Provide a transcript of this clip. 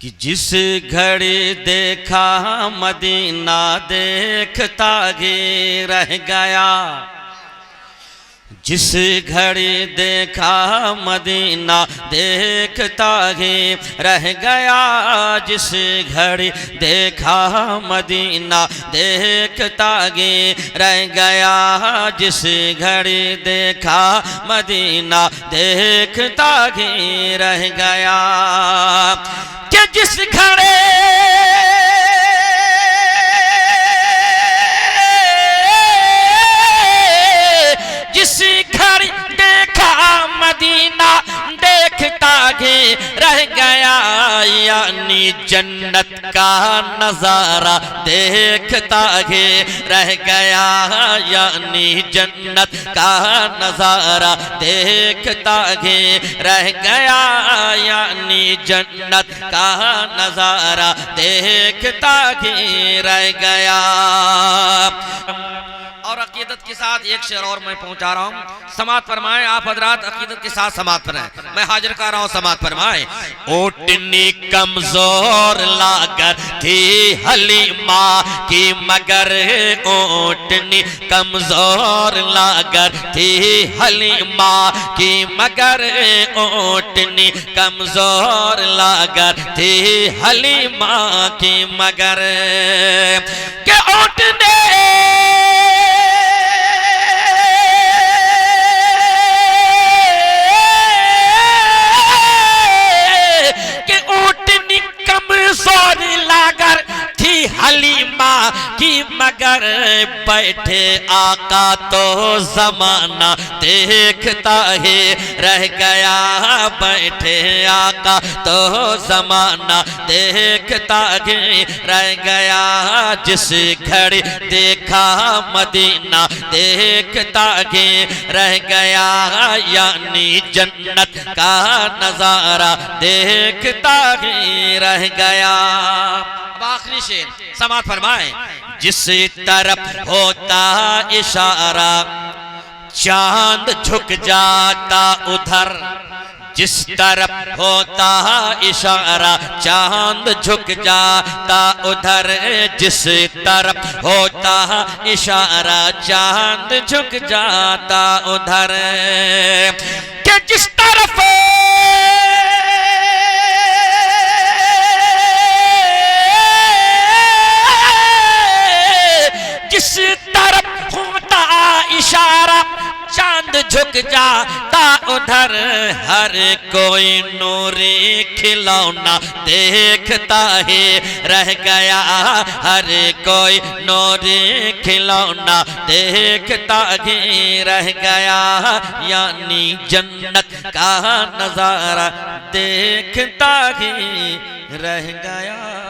کہ جس گھڑی دیکھا مدینہ دیکھتا ہی رہ گیا، جس گھڑی دیکھا مدینہ دیکھتا ہی رہ گیا، جس گھڑی دیکھا مدینہ دیکھتا ہی رہ گیا، جس گھڑی دیکھا مدینہ دیکھتا ہی رہ گیا، کہ جس گھڑی مدینہ دیکھتا ہی رہ گیا، یعنی جنت کا نظارہ دیکھتا ہی رہ گیا، یعنی جنت کا نظارہ دیکھتا ہی رہ گیا، یعنی جنت کا نظارہ دیکھتا ہی رہ گیا۔ اور عقیدت کے ساتھ ایک شعر اور میں پہنچا رہا ہوں، سماعت فرمائیں آپ حضرات، عقیدت کے ساتھ سماعت فرمائیں، میں حاضر کر رہا ہوں، سماعت فرمائیں۔ اونٹنی کمزور لاگر تھی حلیمہ کی مگر، اونٹنی کمزور لاگر تھی حلیمہ کی مگر، اونٹنی کمزور لاگر تھی حلیمہ کی مگر، کہ اونٹنی لاگر تھی حلیمہ کی مگر، بیٹھے آقا تو زمانہ دیکھتا ہی رہ گیا، بیٹھے آقا تو زمانہ دیکھتا ہی رہ گیا، جس گھڑی دیکھا مدینہ دیکھتا ہی رہ گیا، یعنی جنت کا نظارہ دیکھتا ہی رہ گیا۔ اب آخری شعر سماعت فرمائیں۔ جس طرف ہوتا اشارہ چاند جھک جاتا ادھر، جس طرف ہوتا اشارہ چاند جھک جاتا ادھر، جس طرف ہوتا اشارہ چاند جھک جاتا ادھر، کہ جس طرف جس طرف ہوتا اشارہ چاند جھک جاتا ادھر، ہر کوئی نوری کھلونا دیکھتا ہی رہ گیا، ہر کوئی نوری کھلونا دیکھتا ہی رہ گیا، یعنی جنت کا نظارہ دیکھتا ہی رہ گیا۔